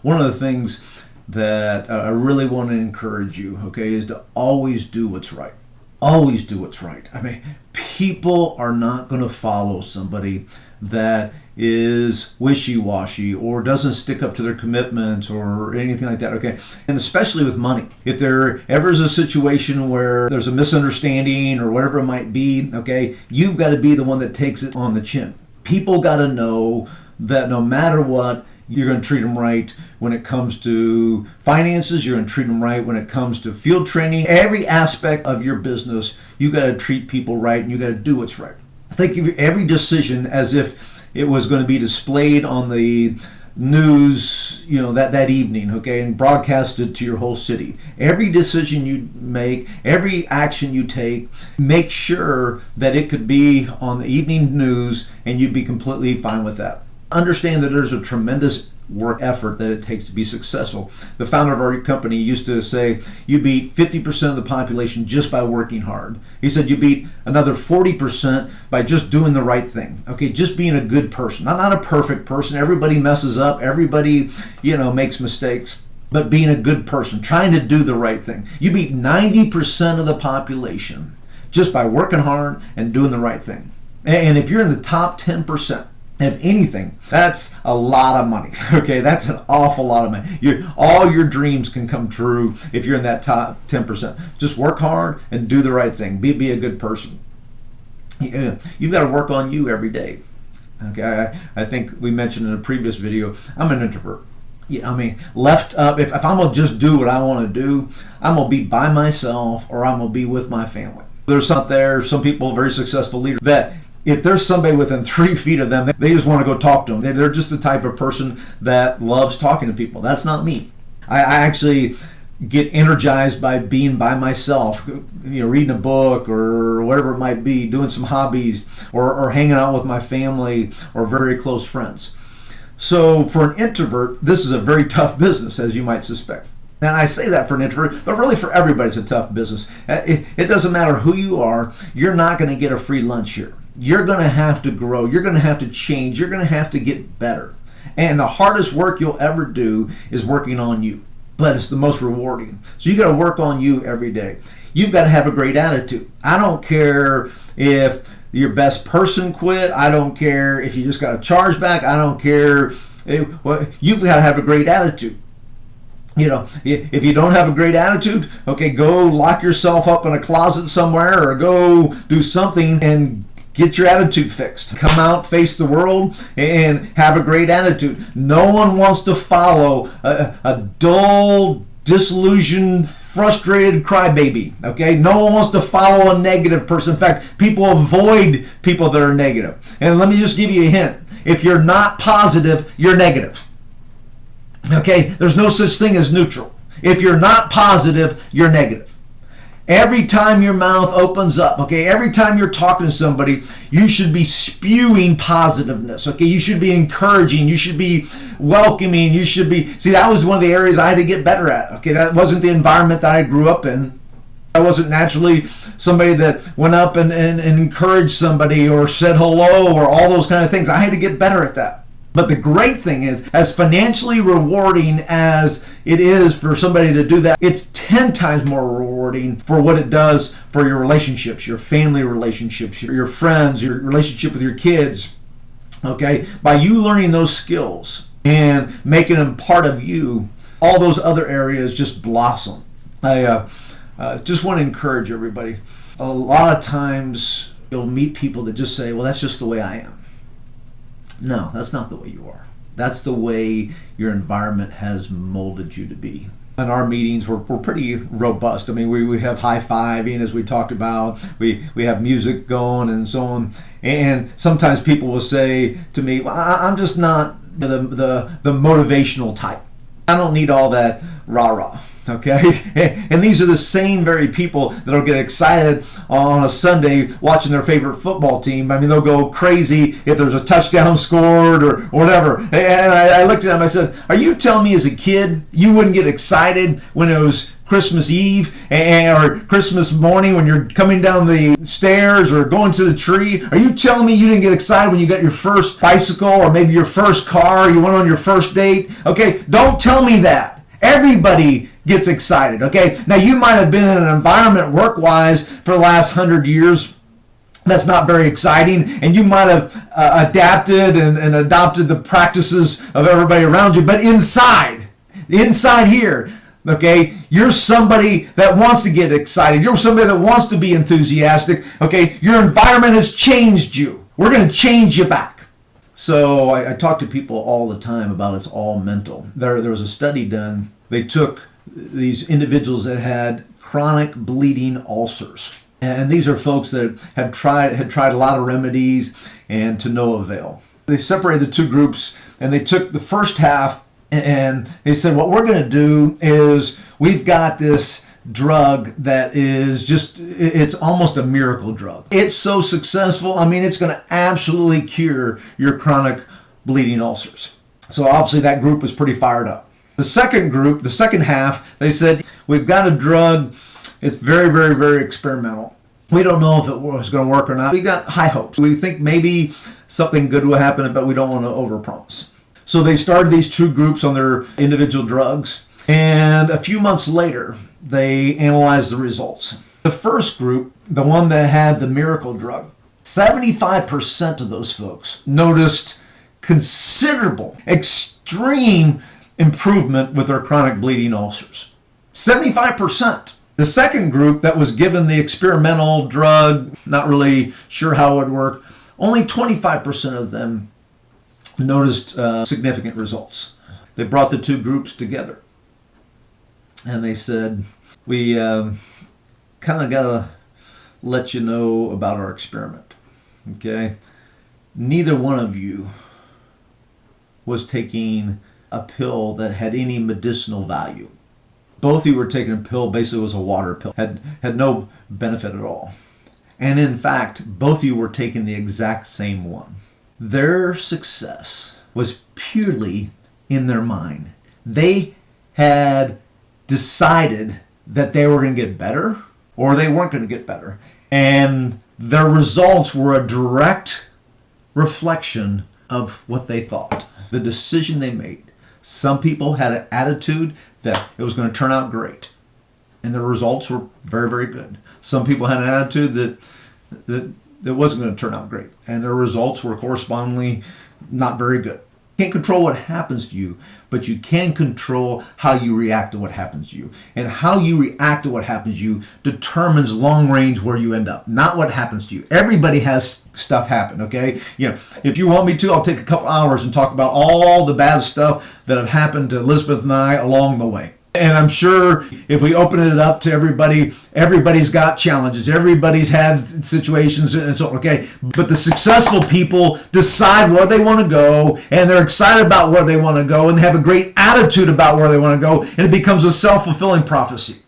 one of the things that I really want to encourage you, okay, is to always do what's right. Always do what's right. I mean, people are not going to follow somebody that is wishy-washy or doesn't stick up to their commitments or anything like that, okay? And especially with money. If there ever is a situation where there's a misunderstanding or whatever it might be, okay, you've got to be the one that takes it on the chin. People got to know that no matter what, you're going to treat them right when it comes to finances. You're going to treat them right when it comes to field training. Every aspect of your business, you got to treat people right, and you got to do what's right. Think of every decision as if it was going to be displayed on the news, that evening, okay, and broadcasted to your whole city. Every decision you make, every action you take, make sure that it could be on the evening news, and you'd be completely fine with that. Understand that there's a tremendous work effort that it takes to be successful. The founder of our company used to say, you beat 50% of the population just by working hard. He said you beat another 40% by just doing the right thing. Okay, just being a good person. Not a perfect person. Everybody messes up. Everybody, makes mistakes. But being a good person, trying to do the right thing. You beat 90% of the population just by working hard and doing the right thing. And if you're in the top 10%, of anything, that's a lot of money. Okay, that's an awful lot of money. All your dreams can come true if you're in that top 10%. Just work hard and do the right thing. Be a good person. You've got to work on you every day. Okay, I think we mentioned in a previous video, I'm an introvert. Left up, if I'm going to just do what I want to do, I'm going to be by myself or I'm going to be with my family. There's some people, very successful leaders, that if there's somebody within 3 feet of them, they just want to go talk to them. They're just the type of person that loves talking to people. That's not me. I actually get energized by being by myself, reading a book or whatever it might be, doing some hobbies or hanging out with my family or very close friends. So for an introvert, this is a very tough business, as you might suspect. And I say that for an introvert, but really for everybody, it's a tough business. It doesn't matter who you are. You're not going to get a free lunch here. You're going to have to grow. You're going to have to change. You're going to have to get better. And the hardest work you'll ever do is working on you. But it's the most rewarding. So you got to work on you every day. You've got to have a great attitude. I don't care if your best person quit. I don't care if you just got a chargeback. I don't care. You've got to have a great attitude. If you don't have a great attitude, okay, go lock yourself up in a closet somewhere or go do something and get your attitude fixed. Come out, face the world, and have a great attitude. No one wants to follow a dull, disillusioned, frustrated crybaby. Okay? No one wants to follow a negative person. In fact, people avoid people that are negative. And let me just give you a hint. If you're not positive, you're negative. Okay? There's no such thing as neutral. If you're not positive, you're negative. Every time your mouth opens up, okay, every time you're talking to somebody, you should be spewing positiveness, okay? You should be encouraging, you should be welcoming, you should be... See, that was one of the areas I had to get better at, okay? That wasn't the environment that I grew up in. I wasn't naturally somebody that went up and encouraged somebody or said hello or all those kind of things. I had to get better at that. But the great thing is, as financially rewarding as it is for somebody to do that, it's 10 times more rewarding for what it does for your relationships, your family relationships, your friends, your relationship with your kids. Okay? By you learning those skills and making them part of you, all those other areas just blossom. I just want to encourage everybody. A lot of times you'll meet people that just say, well, that's just the way I am. No, that's not the way you are. That's the way your environment has molded you to be. In our meetings, we're pretty robust. I mean, we have high-fiving, as we talked about. We have music going and so on. And sometimes people will say to me, well, I'm just not the motivational type. I don't need all that rah-rah. Okay, and these are the same very people that'll get excited on a Sunday watching their favorite football team. I mean, they'll go crazy if there's a touchdown scored or whatever. And I looked at them, I said, are you telling me as a kid you wouldn't get excited when it was Christmas Eve or Christmas morning when you're coming down the stairs or going to the tree? Are you telling me you didn't get excited when you got your first bicycle or maybe your first car, or you went on your first date? Okay, don't tell me that. Everybody gets excited, okay? Now, you might have been in an environment work-wise for the last 100 years that's not very exciting, and you might have adapted and adopted the practices of everybody around you, but inside here, okay, you're somebody that wants to get excited. You're somebody that wants to be enthusiastic, okay? Your environment has changed you. We're going to change you back. So I talk to people all the time about it's all mental. There was a study done. They took these individuals that had chronic bleeding ulcers. And these are folks that had tried a lot of remedies and to no avail. They separated the two groups and they took the first half and they said, what we're going to do is we've got this drug that is it's almost a miracle drug. It's so successful. I mean, it's going to absolutely cure your chronic bleeding ulcers. So obviously that group was pretty fired up. The second group, the second half, they said, we've got a drug. It's very, very, very experimental. We don't know if it was going to work or not. We got high hopes. We think maybe something good will happen, but we don't want to overpromise. So they started these two groups on their individual drugs. And a few months later, they analyzed the results. The first group, the one that had the miracle drug, 75% of those folks noticed considerable, extreme improvement with their chronic bleeding ulcers. 75%. The second group that was given the experimental drug, not really sure how it would work, only 25% of them noticed significant results. They brought the two groups together and they said, we kind of got to let you know about our experiment, okay? Neither one of you was taking a pill that had any medicinal value. Both of you were taking a pill, basically it was a water pill, had no benefit at all. And in fact, both of you were taking the exact same one. Their success was purely in their mind. They had decided that they were going to get better or they weren't going to get better. And their results were a direct reflection of what they thought, the decision they made. Some people had an attitude that it was going to turn out great, and the results were very, very good. Some people had an attitude that wasn't going to turn out great, and their results were correspondingly not very good. You can't control what happens to you, but you can control how you react to what happens to you. And how you react to what happens to you determines long range where you end up, not what happens to you. Everybody has stuff happen, okay? You know, if you want me to, I'll take a couple hours and talk about all the bad stuff that have happened to Elizabeth and I along the way. And I'm sure if we open it up to everybody, everybody's got challenges. Everybody's had situations and so, okay. But the successful people decide where they want to go, and they're excited about where they want to go, and they have a great attitude about where they want to go, and it becomes a self-fulfilling prophecy.